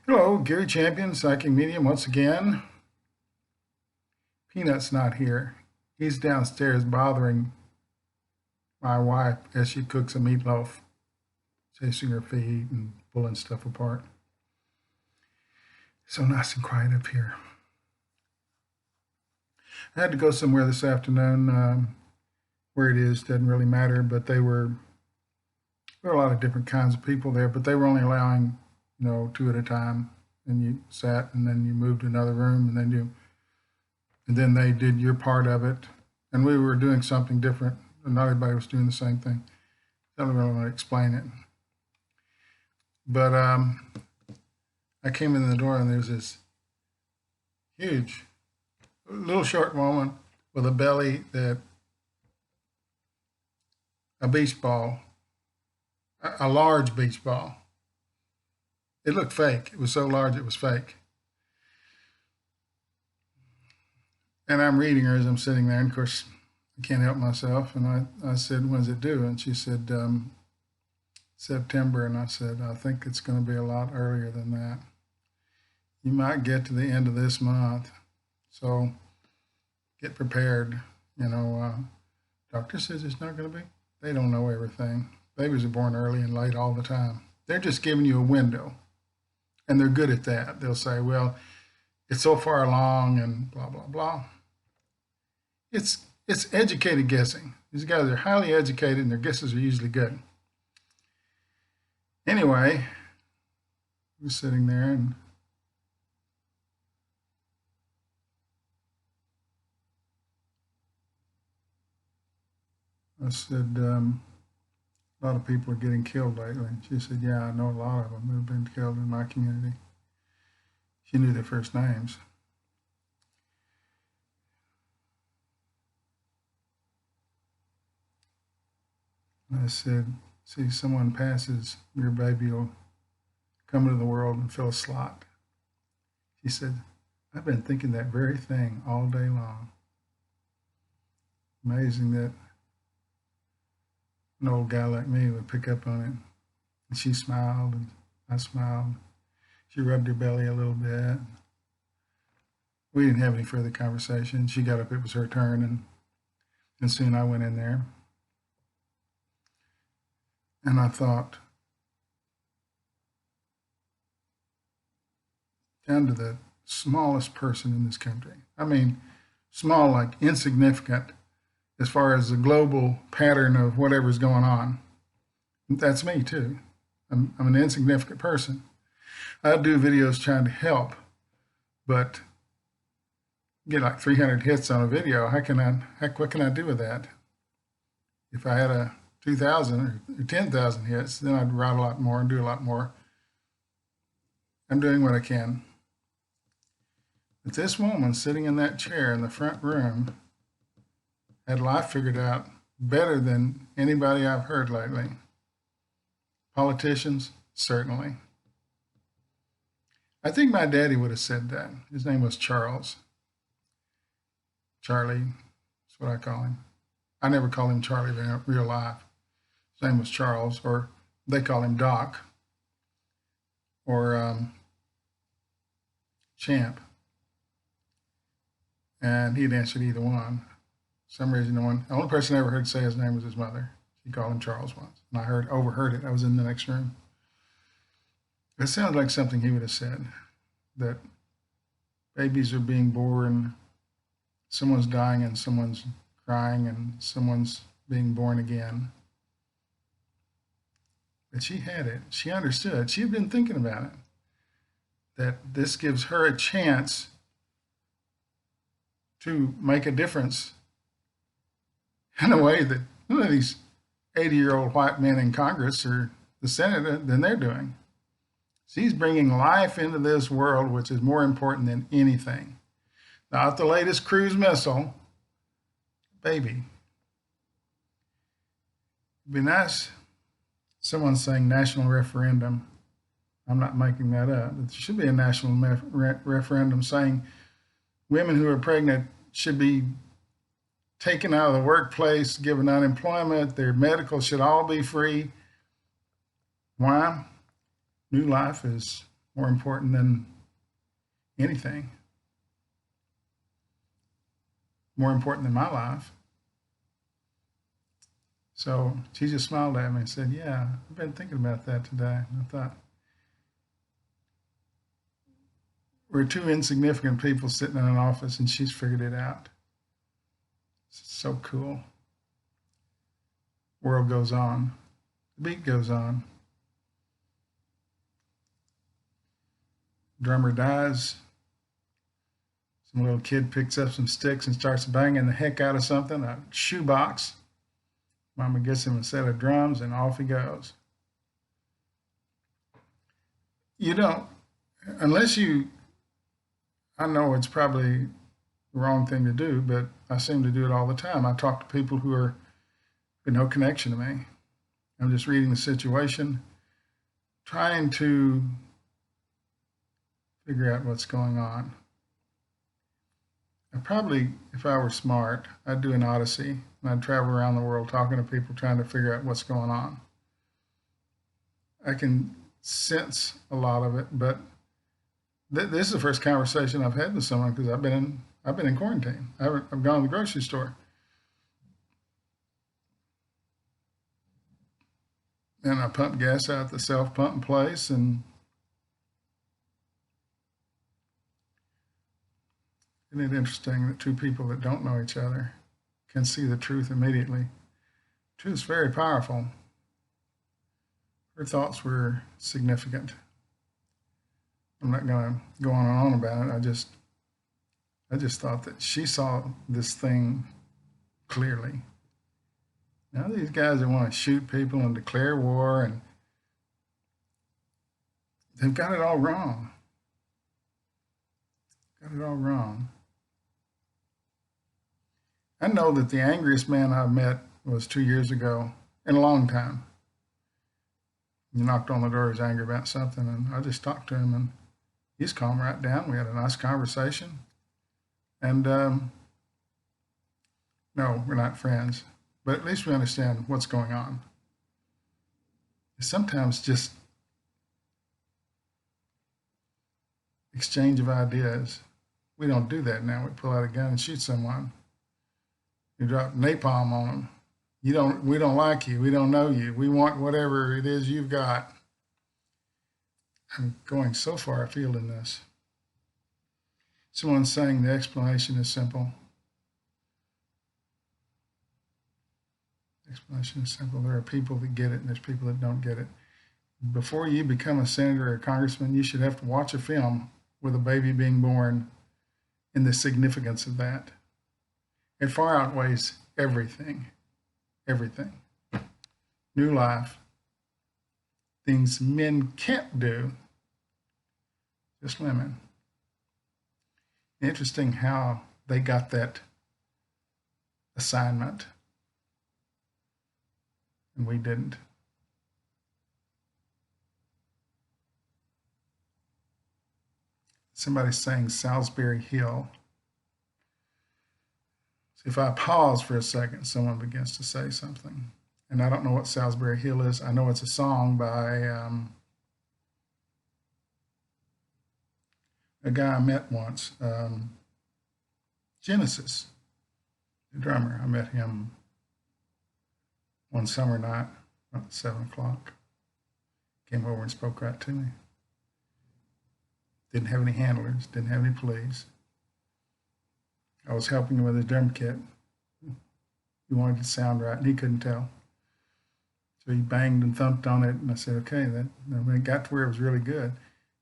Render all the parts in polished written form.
Hello, Gary Champion, Psychic Medium once again. Peanut's not here. He's downstairs bothering my wife as she cooks a meatloaf, chasing her feet and pulling stuff apart. So nice and quiet up here. I had to go somewhere this afternoon. Where it is doesn't really matter, but there were a lot of different kinds of people there, but they were only allowing, two at a time. And you sat, and then you moved to another room, and then they did your part of it, and we were doing something different, and not everybody was doing the same thing. I don't really want to explain it, but I came in the door, and there's this huge, little short woman with a belly that a beach ball, a large beach ball. It looked fake. It was so large it was fake. And I'm reading her as I'm sitting there, and of course, I can't help myself. And I said, "When's it due?" And she said, "September." And I said, "I think it's going to be a lot earlier than that. You might get to the end of this month. So get prepared. Doctor says it's not going to be." They don't know everything. Babies are born early and late all the time. They're just giving you a window. And they're good at that. They'll say, "Well, it's so far along," and blah, blah, blah. It's educated guessing. These guys are highly educated, and their guesses are usually good. Anyway, we're sitting there, and I said, "A lot of people are getting killed lately." And she said, "Yeah, I know a lot of them have been killed in my community." She knew their first names. And I said, "See, someone passes, your baby will come into the world and fill a slot." She said, "I've been thinking that very thing all day long." Amazing that an old guy like me would pick up on it. And she smiled, and I smiled. She rubbed her belly a little bit. We didn't have any further conversation. She got up, it was her turn, and soon I went in there. And I thought, down to the smallest person in this country. I mean, small, like insignificant, as far as the global pattern of whatever's going on. That's me too. I'm an insignificant person. I do videos trying to help, but get like 300 hits on a video. What can I do with that? If I had a 2,000 or 10,000 hits, then I'd write a lot more and do a lot more. I'm doing what I can. But this woman sitting in that chair in the front room had life figured out better than anybody I've heard lately. Politicians, certainly. I think my daddy would have said that. His name was Charles. Charlie, that's what I call him. I never call him Charlie in real life. His name was Charles, or they call him Doc, or Champ. And he'd answered either one. For some reason, the only person I ever heard say his name was his mother. She called him Charles once, and I overheard it. I was in the next room. It sounds like something he would have said, that babies are being born, someone's dying and someone's crying and someone's being born again. But she had it. She understood. She had been thinking about it, that this gives her a chance to make a difference in a way that none of these 80-year-old white men in Congress or the Senate than they're doing. She's bringing life into this world, which is more important than anything. Not the latest cruise missile, baby. It'd be nice. Someone's saying national referendum. I'm not making that up. There should be a national referendum saying women who are pregnant should be taken out of the workplace, given unemployment, their medical should all be free. Why? New life is more important than anything, more important than my life. So she just smiled at me and said, yeah, I've been thinking about that today. And I thought, we're two insignificant people sitting in an office and she's figured it out. It's so cool. World goes on. The beat goes on. Drummer dies. Some little kid picks up some sticks and starts banging the heck out of something, a shoebox. Mama gets him a set of drums and off he goes. You don't, unless you, I know it's probably the wrong thing to do, but I seem to do it all the time. I talk to people who are with no connection to me. I'm just reading the situation, trying to figure out what's going on. I probably, if I were smart, I'd do an odyssey and I'd travel around the world talking to people, trying to figure out what's going on. I can sense a lot of it, but this is the first conversation I've had with someone because I've been in quarantine. I've gone to the grocery store. And I pumped gas out at the self-pumping place, and isn't it interesting that two people that don't know each other can see the truth immediately? Truth is very powerful. Her thoughts were significant. I'm not going to go on and on about it. I just thought that she saw this thing clearly. Now these guys that want to shoot people and declare war, and they've got it all wrong. Got it all wrong. I know that the angriest man I met was 2 years ago in a long time. He knocked on the door, he was angry about something, and I just talked to him, and he's calmed right down. We had a nice conversation. And no, we're not friends, but at least we understand what's going on. Sometimes just exchange of ideas. We don't do that now. We pull out a gun and shoot someone. You drop napalm on them. We don't like you. We don't know you. We want whatever it is you've got. I'm going so far afield in this. Someone's saying the explanation is simple. The explanation is simple. There are people that get it and there's people that don't get it. Before you become a senator or a congressman, you should have to watch a film with a baby being born and the significance of that. It far outweighs everything. Everything. New life. Things men can't do. Just women. Interesting how they got that assignment and we didn't. Somebody's saying Salisbury Hill. So if I pause for a second, someone begins to say something. And I don't know what Salisbury Hill is. I know it's a song by a guy I met once, Genesis, the drummer. I met him one summer night at 7 o'clock. Came over and spoke right to me. Didn't have any handlers, didn't have any police. I was helping him with his drum kit. He wanted it to sound right, and he couldn't tell. So he banged and thumped on it, and I said, okay, when it got to where it was really good.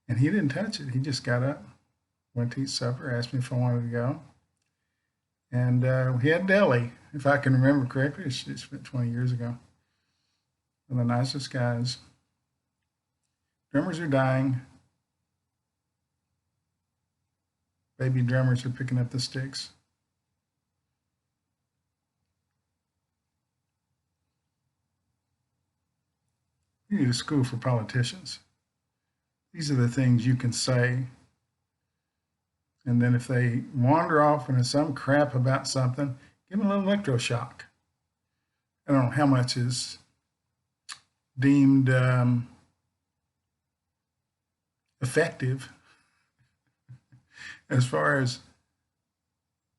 And he didn't touch it. He just got up, went to eat supper, asked me if I wanted to go. And we had deli, if I can remember correctly. It's been 20 years ago. One of the nicest guys. Drummers are dying. Baby drummers are picking up the sticks. You need a school for politicians. These are the things you can say. And then if they wander off into some crap about something, give them a little electroshock. I don't know how much is deemed effective. As far as,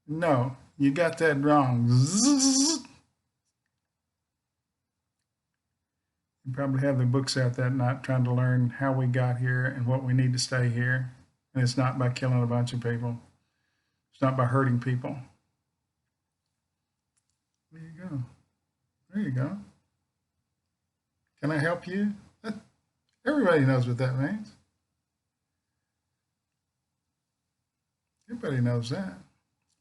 no, you got that wrong. Zzz. You probably have the books out that night trying to learn how we got here and what we need to stay here. And it's not by killing a bunch of people. It's not by hurting people. There you go. There you go. Can I help you? Everybody knows what that means. Everybody knows that.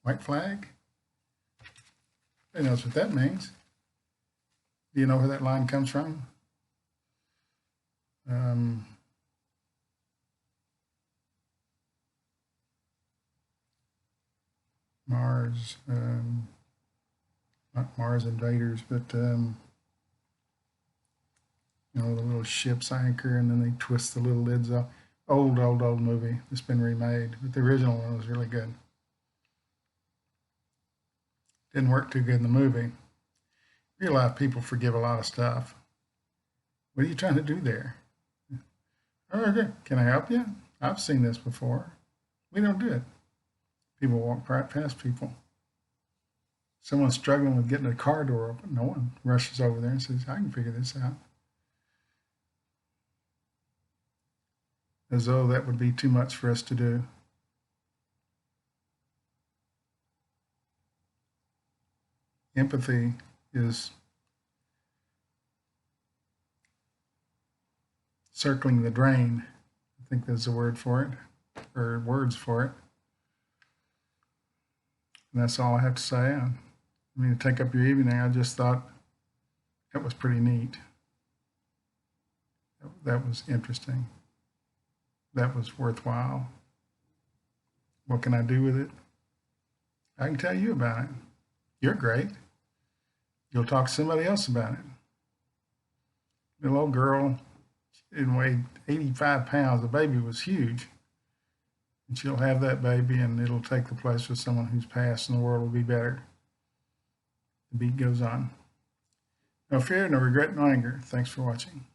White flag. Everybody knows what that means. Do you know where that line comes from? Mars, not Mars invaders, but you know, the little ships anchor and then they twist the little lids off. Old movie. It's been remade, but the original one was really good. Didn't work too good in the movie. Real life people forgive a lot of stuff. What are you trying to do there? Oh, okay. Can I help you? I've seen this before. We don't do it. People walk right past people. Someone's struggling with getting a car door open. No one rushes over there and says, I can figure this out. As though that would be too much for us to do. Empathy is circling the drain. I think there's a word for it, or words for it. And that's all I have to say. I mean, to take up your evening, I just thought that was pretty neat. That was interesting. That was worthwhile. What can I do with it? I can tell you about it. You're great. You'll talk to somebody else about it. The little girl, she weighed 85 pounds. The baby was huge. And she'll have that baby and it'll take the place of someone who's passed and the world will be better. The beat goes on. No fear, no regret, no anger. Thanks for watching.